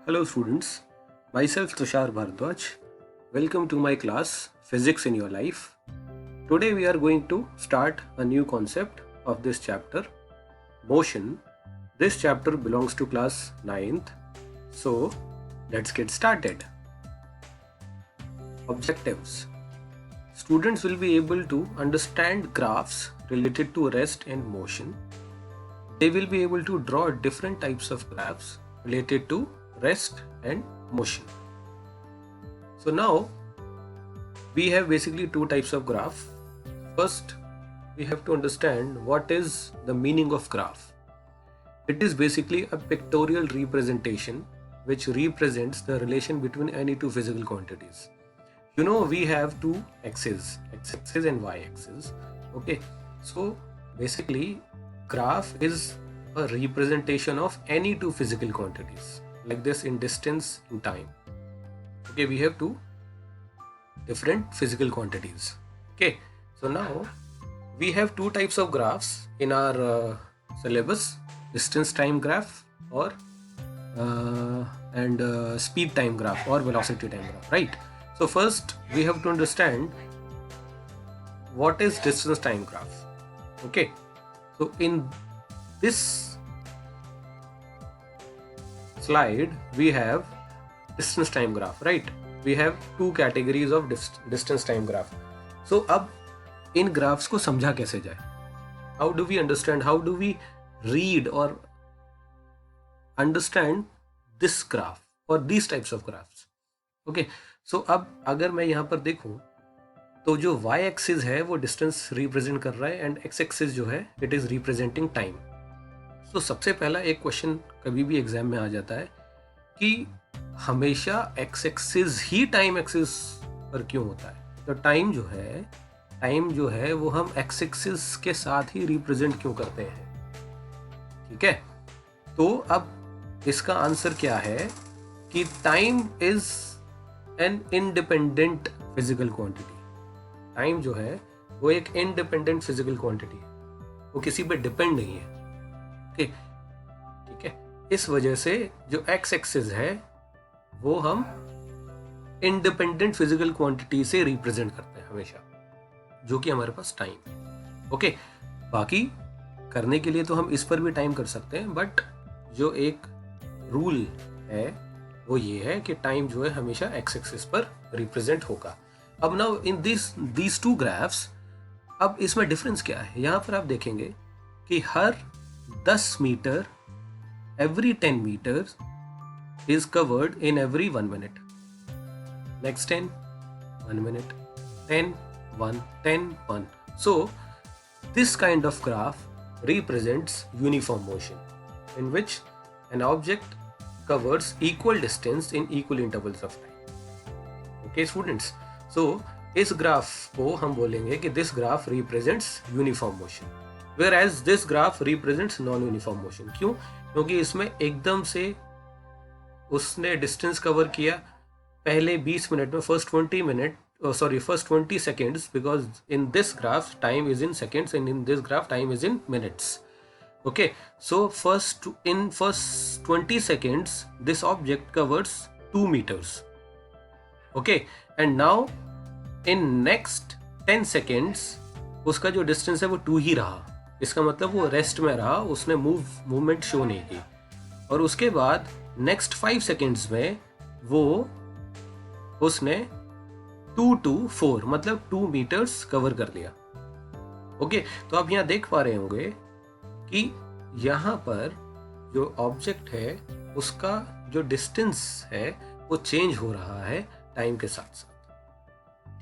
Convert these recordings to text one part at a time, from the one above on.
Hello students, myself Tushar Bharadwaj. Welcome to my class Physics in Your Life. Today we are going to start a new concept of this chapter, motion. This chapter belongs to class 9th. So let's get started. Objectives. Students will be able to understand graphs related to rest and motion. They will be able to draw different types of graphs related to rest and motion. So now we have basically two types of graph. First, we have to understand what is the meaning of graph. It is basically a pictorial representation which represents the relation between any two physical quantities. You know, we have two axes, x-axis and y-axis. Okay, so basically graph is a representation of any two physical quantities, like this in distance, in time. Okay, we have two different physical quantities. Okay, so now we have two types of graphs in our syllabus: distance time graph or speed time graph or velocity time graph, right? So first we have to understand what is distance time graph. Okay, so in this slide we have distance time graph, right? We have two categories of distance time graph. So अब इन graphs को समझा कैसे जाए? How do we understand, how do we read or understand this graph or these types of graphs? Okay, so अब अगर मैं यहाँ पर देखूँ तो जो y एक्सिस है वो डिस्टेंस रिप्रेजेंट कर रहा है एंड x एक्सिस जो है इट इज रिप्रेजेंटिंग टाइम. तो सबसे पहला एक क्वेश्चन कभी भी एग्जाम में आ जाता है कि हमेशा x एक्सिस ही टाइम एक्सिस पर क्यों होता है. तो टाइम जो है वो हम x एक्सिस के साथ ही रिप्रेजेंट क्यों करते हैं. ठीक है, तो अब इसका आंसर क्या है कि time is an independent physical quantity. Time जो है वो एक इंडिपेंडेंट फिजिकल क्वांटिटी है, वो किसी पे डिपेंड नहीं है. ओके, ठीक है, इस वजह से जो एक्स एक्सिस है वो हम इंडिपेंडेंट फिजिकल क्वांटिटी से रिप्रेजेंट करते हैं हमेशा, जो कि हमारे पास टाइम. ओके, बाकी करने के लिए तो हम इस पर भी टाइम कर सकते हैं, बट जो एक रूल है वो ये है कि टाइम जो है हमेशा एक्स एक्सिस पर रिप्रेजेंट होगा. अब now in these two graphs, अब इसमें डिफरेंस क्या है. यहाँ पर आप देखेंगे कि हर 10 metre every 10 meters is covered in every 1 minute. Next 10, 1 minute, 10, 1, 10, 1. So this kind of graph represents uniform motion in which an object covers equal distance in equal intervals of time. Okay students, so इस graph को हम बोलेंगे कि this graph represents uniform motion, whereas this graph represents non-uniform motion. क्यों? क्योंकि इसमें एकदम से उसने डिस्टेंस कवर किया पहले 20 मिनट में, first 20 seconds, because in this graph time is in seconds and in this graph time is in minutes. Okay, so first 20 seconds this object covers 2 meters. Okay, and now in next 10 seconds उसका जो distance है वो 2 ही रहा. इसका मतलब वो rest में रहा, उसने मूवमेंट शो नहीं की. और उसके बाद नेक्स्ट 5 सेकेंड्स में वो उसने 2 to 4 मतलब 2 मीटर्स कवर कर लिया. ओके, तो आप यहाँ देख पा रहे होंगे कि यहाँ पर जो ऑब्जेक्ट है उसका जो डिस्टेंस है वो चेंज हो रहा है टाइम के साथ साथ.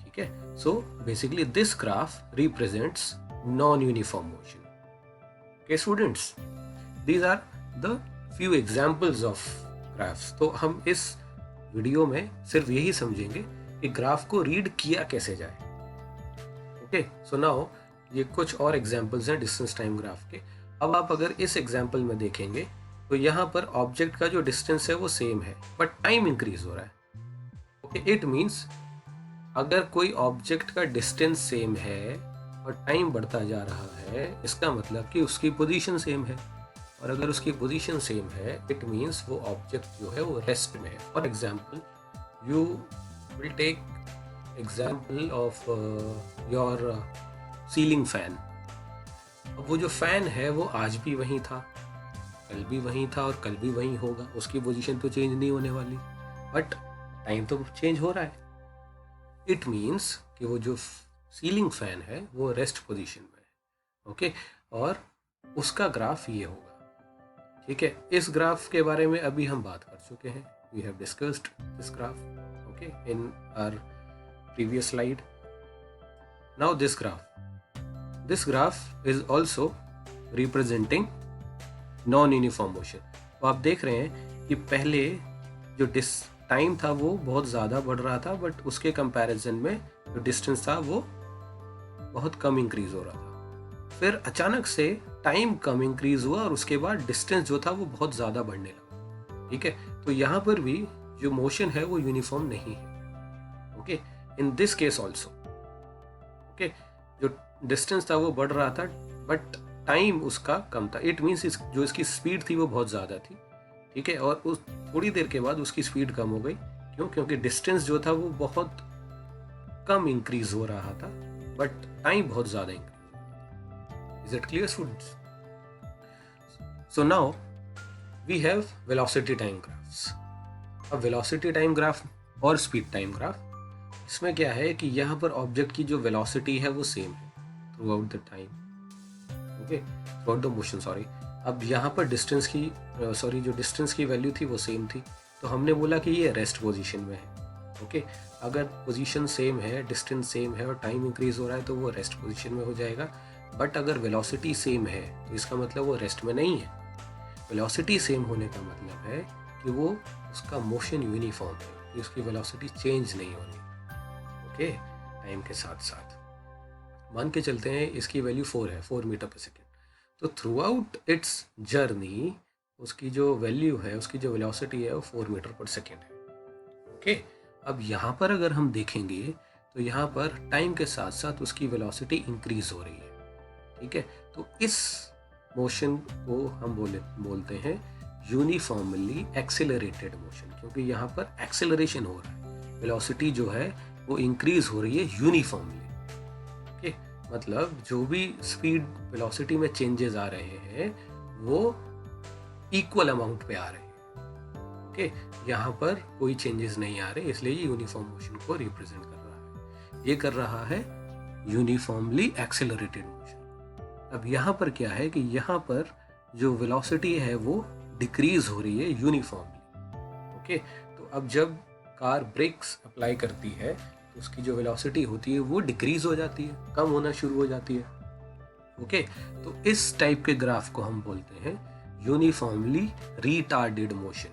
ठीक है, so basically this graph represents non uniform motion. Okay students, these are the few examples of graphs. तो हम इस वीडियो में सिर्फ यही समझेंगे कि ग्राफ को रीड किया कैसे जाए. ओके, सो नाउ ये कुछ और एग्जांपल्स हैं डिस्टेंस टाइम ग्राफ के. अब आप अगर इस एग्जांपल में देखेंगे तो यहाँ पर ऑब्जेक्ट का जो डिस्टेंस है वो सेम है बट टाइम इंक्रीज हो रहा है. ओके, इट मीन्स अगर कोई ऑब्जेक्ट का डिस्टेंस सेम है और टाइम बढ़ता जा रहा है, इसका मतलब कि उसकी पोजीशन सेम है. और अगर उसकी पोजीशन सेम है इट मीन्स वो ऑब्जेक्ट जो है वो रेस्ट में है. For example you will take example of your ceiling fan. अब वो जो फैन है वो आज भी वहीं था, कल भी वहीं था और कल भी वहीं होगा, उसकी पोजीशन तो चेंज नहीं होने वाली, बट टाइम तो चेंज हो रहा है. इट मीन्स कि वो जो सीलिंग फैन है वो रेस्ट पोजीशन में है. ओके और उसका ग्राफ ये होगा. ठीक है, इस ग्राफ के बारे में अभी हम बात कर चुके हैं. We have discussed this graph okay in our previous slide. Now this graph is also representing non uniform motion. तो आप देख रहे हैं कि पहले जो टाइम था वो बहुत ज़्यादा बढ़ रहा था, बट उसके कंपैरिजन में जो डिस्टेंस था वो बहुत कम इंक्रीज हो रहा था. फिर अचानक से टाइम कम इंक्रीज हुआ और उसके बाद डिस्टेंस जो था वो बहुत ज़्यादा बढ़ने लगा. ठीक है, तो यहाँ पर भी जो मोशन है वो यूनिफॉर्म नहीं है. Okay in this case also okay जो डिस्टेंस था वो बढ़ रहा था बट टाइम उसका कम था. इट मीन्स जो इसकी स्पीड थी वो बहुत ज़्यादा थी. ठीक है, और उस थोड़ी देर के बाद उसकी स्पीड कम हो गई. क्यों? क्योंकि डिस्टेंस जो था वो बहुत कम इंक्रीज हो रहा था बट टाइम बहुत ज़्यादा increase. Is it clear, students? So now we have velocity time graphs. अब velocity time graph और speed time graph, इसमें क्या है कि यहाँ पर ऑब्जेक्ट की जो velocity है वो सेम है throughout the time. Okay, throughout the motion sorry. अब यहाँ पर डिस्टेंस की जो डिस्टेंस की वैल्यू थी वो सेम थी, तो हमने बोला कि ये रेस्ट पोजीशन में है. ओके अगर पोजीशन सेम है, डिस्टेंस सेम है और टाइम इंक्रीज हो रहा है तो वो रेस्ट पोजीशन में हो जाएगा. बट अगर वेलोसिटी सेम है तो इसका मतलब वो रेस्ट में नहीं है. वेलोसिटी सेम होने का मतलब है कि वो उसका मोशन यूनिफॉर्म है, कि उसकी वेलोसिटी चेंज नहीं होनी. ओके टाइम के साथ साथ मान के चलते हैं इसकी वैल्यू 4 है, 4 मीटर पर सेकेंड. तो थ्रू आउट इट्स जर्नी उसकी जो वैल्यू है, उसकी जो वेलोसिटी है वो 4 मीटर पर सेकेंड है. ओके अब यहाँ पर अगर हम देखेंगे तो यहाँ पर टाइम के साथ साथ उसकी वेलोसिटी इंक्रीज हो रही है. ठीक है, तो इस मोशन को हम बोलते हैं यूनिफॉर्मली एक्सेलरेटेड मोशन, क्योंकि यहाँ पर एक्सेलरेशन हो रहा है, वेलोसिटी जो है वो इंक्रीज हो रही है यूनिफॉर्मली. ओके मतलब जो भी स्पीड वेलोसिटी में चेंजेस आ रहे हैं वो इक्वल अमाउंट पे आ रहे हैं. ओके यहाँ पर कोई चेंजेस नहीं आ रहे, इसलिए ये यूनिफॉर्म मोशन को रिप्रेजेंट कर रहा है. ये कर रहा है यूनिफॉर्मली एक्सेलरेटेड मोशन. अब यहाँ पर क्या है कि यहाँ पर जो वेलोसिटी है वो डिक्रीज हो रही है यूनिफॉर्मली. ओके तो अब जब कार ब्रेक्स अप्लाई करती है तो उसकी जो वेलोसिटी होती है वो डिक्रीज हो जाती है, कम होना शुरू हो जाती है. ओके तो इस टाइप के ग्राफ को हम बोलते हैं यूनिफॉर्मली रिटार्डेड मोशन.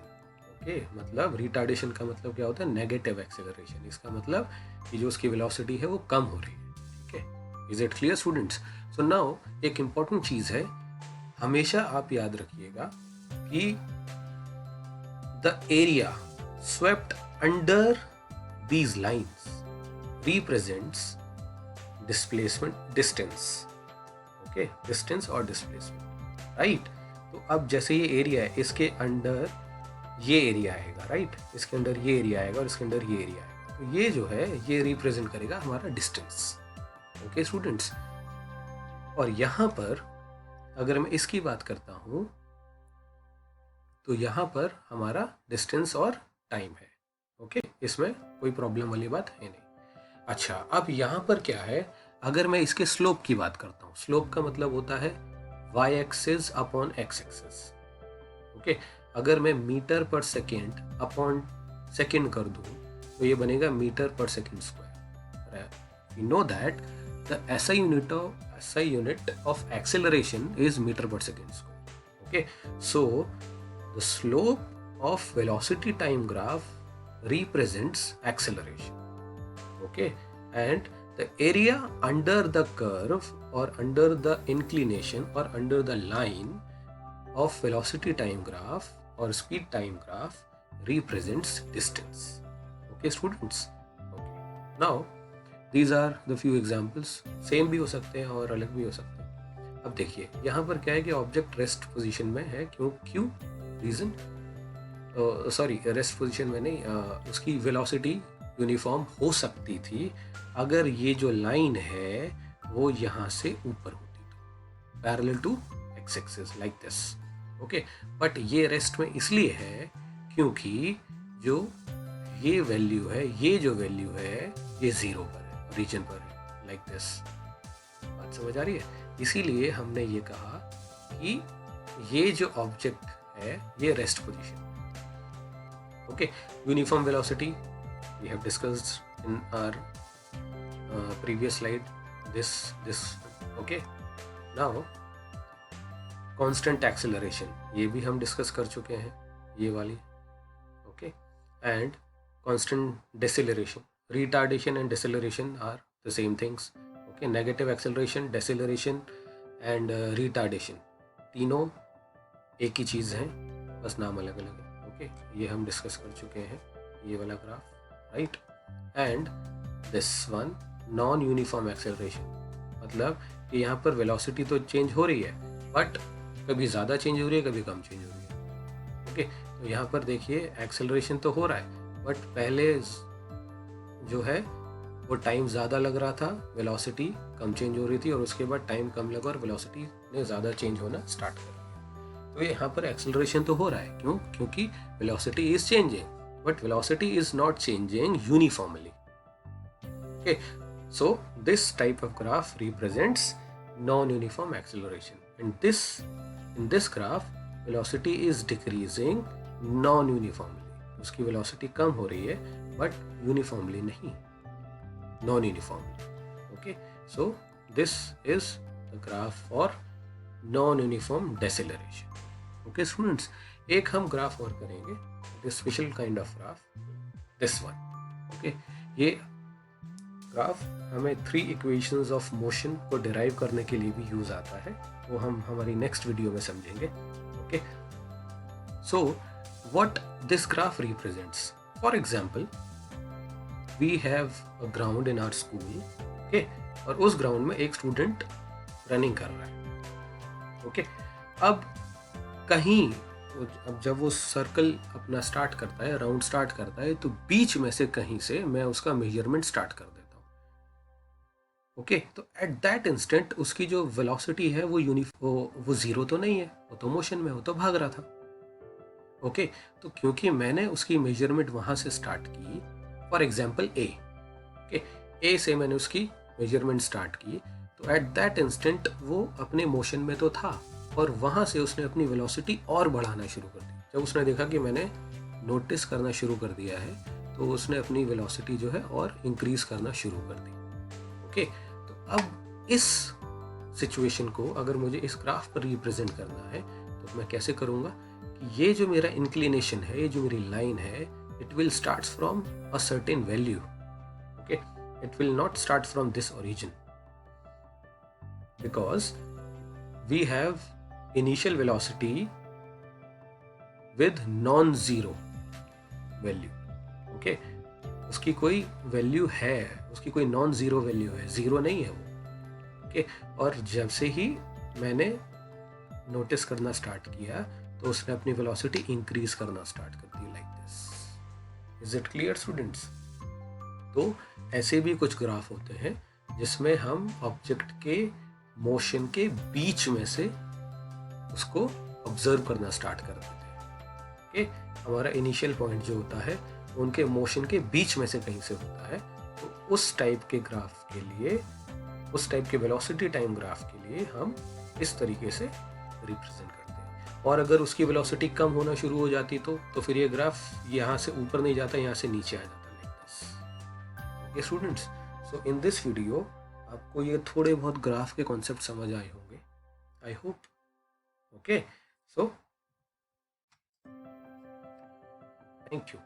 ओके मतलब रिटार्डेशन का मतलब क्या होता है? Negative acceleration. इसका मतलब कि जो उसकी वेलोसिटी है वो कम हो रही है. ठीक है, is it clear students? So now एक इम्पॉर्टेंट चीज है, हमेशा आप याद रखिएगा कि the area swept under these lines represents displacement distance. Okay distance और डिस्प्लेसमेंट राइट. तो अब जैसे ये एरिया है इसके अंडर ये एरिया आएगा राइट, इसके अंदर ये एरिया आएगा और इसके अंदर ये एरिया आएगा, तो ये जो है ये रिप्रेजेंट करेगा हमारा डिस्टेंस. ओके स्टूडेंट्स, और यहाँ पर अगर मैं इसकी बात करता हूँ तो यहाँ पर हमारा डिस्टेंस और टाइम है. ओके इसमें कोई प्रॉब्लम वाली बात है नहीं. अच्छा अब यहाँ पर क्या है, अगर मैं इसके स्लोप की बात करता हूँ, स्लोप का मतलब होता है y axis upon x axis. Okay अगर मैं मीटर पर सेकेंड अपॉन सेकेंड कर दूँ तो ये बनेगा मीटर पर second square. We know that the SI unit of acceleration is meter per second square. Okay, so the slope of velocity time graph represents acceleration. Okay, and the area under the curve or under the inclination or under the line of velocity time graph or speed time graph represents distance. Okay students, okay now these are the few examples. Same भी हो सकते हैं और अलग भी हो सकते हैं. अब देखिए यहाँ पर क्या है कि ऑब्जेक्ट रेस्ट पोजीशन में है, क्यों रीजन, सॉरी रेस्ट पोजीशन में नहीं, उसकी वेलोसिटी यूनिफॉर्म हो सकती थी अगर ये जो लाइन है वो यहाँ से ऊपर होती तो parallel to X axis like this. Okay, but ये रेस्ट में इसलिए है क्योंकि जो ये वैल्यू है, ये जो वैल्यू है ये जीरो पर है, रीजन पर है, लाइक दिस। बात समझ आ रही है? इसीलिए हमने ये कहा कि ये जो ऑब्जेक्ट है ये rest position. Okay, uniform velocity we have discussed in our previous slide this okay, now constant acceleration ये भी हम डिस्कस कर चुके हैं, ये वाली। Okay, and constant deceleration, retardation and deceleration are the same things। Okay, negative acceleration, deceleration and retardation तीनों एक ही चीज़ हैं, बस नाम अलग अलग है। ओके, ये हम डिस्कस कर चुके हैं, ये वाला graph, right. And this one non uniform acceleration, मतलब कि यहाँ पर वेलोसिटी तो चेंज हो रही है बट कभी ज़्यादा चेंज हो रही है, कभी कम चेंज हो रही है। ओके, तो यहाँ पर देखिए एक्सेलरेशन तो हो रहा है बट पहले जो है वो टाइम ज़्यादा लग रहा था, वेलोसिटी कम चेंज हो रही थी, और उसके बाद टाइम कम लगा और वेलोसिटी ने ज़्यादा चेंज होना स्टार्ट कर दिया। तो यहाँ पर एक्सेलरेशन तो हो रहा है, क्यों? क्योंकि velocity is changing but velocity is not changing uniformly। Okay, so this type of graph represents non-uniform acceleration, and in this graph velocity is decreasing non-uniformly। उसकी velocity कम हो रही है but uniformly नहीं, non-uniformly। Okay, so this is the graph for non-uniform deceleration। Okay students, एक हम graph और करेंगे, special kind of graph, this one. Okay, ये ग्राफ हमें 3 इक्वेशंस ऑफ मोशन को डिराइव करने के लिए भी यूज आता है, वो हम हमारी नेक्स्ट वीडियो में समझेंगे। Okay, so what this graph represents, for example we have a ground in our school. Okay, और उस ग्राउंड में एक स्टूडेंट रनिंग कर रहा है। ओके, अब कहीं अब जब वो सर्कल अपना स्टार्ट करता है, राउंड स्टार्ट करता है, तो बीच में से कहीं से मैं उसका मेजरमेंट स्टार्ट कर देता हूँ। ओके, तो एट दैट इंस्टेंट उसकी जो वेलोसिटी है वो जीरो तो नहीं है, वो तो मोशन में, वो तो भाग रहा था। ओके, तो क्योंकि मैंने उसकी मेजरमेंट वहां से स्टार्ट की, फॉर एग्जाम्पल ए, ओके, ए से मैंने उसकी मेजरमेंट स्टार्ट की, तो एट दैट इंस्टेंट वो अपने मोशन में तो था, और वहाँ से उसने अपनी वेलोसिटी और बढ़ाना शुरू कर दी। जब उसने देखा कि मैंने नोटिस करना शुरू कर दिया है, तो उसने अपनी वेलोसिटी जो है और इंक्रीज करना शुरू कर दी। ओके, तो अब इस सिचुएशन को अगर मुझे इस ग्राफ पर रिप्रेजेंट करना है तो मैं कैसे करूँगा कि ये जो मेरा इंक्लिनेशन है, ये जो मेरी लाइन है, it will starts from a certain value. Okay, it will not start from this origin, because we have initial velocity with non-zero value। Okay, उसकी कोई वैल्यू है, उसकी कोई नॉन जीरो वैल्यू है, जीरो नहीं है वो। ओके, और जब से ही मैंने नोटिस करना स्टार्ट किया तो उसने अपनी वेलोसिटी इंक्रीज करना स्टार्ट कर दी, like this. Is it clear students? तो ऐसे भी कुछ ग्राफ होते हैं जिसमें हम ऑब्जेक्ट के मोशन के बीच में से उसको ऑब्जर्व करना स्टार्ट कर देते हैं। ओके, हमारा इनिशियल पॉइंट जो होता है उनके मोशन के बीच में से कहीं से होता है, तो उस टाइप के ग्राफ के लिए, उस टाइप के वेलोसिटी टाइम ग्राफ के लिए हम इस तरीके से रिप्रेजेंट करते हैं। और अगर उसकी वेलोसिटी कम होना शुरू हो जाती तो फिर ये ग्राफ यहाँ से ऊपर नहीं जाता, यहाँ से नीचे आ जाता, like this. Okay students, so in this video आपको ये थोड़े बहुत ग्राफ के कॉन्सेप्ट समझ आए होंगे, I hope. Okay, so thank you।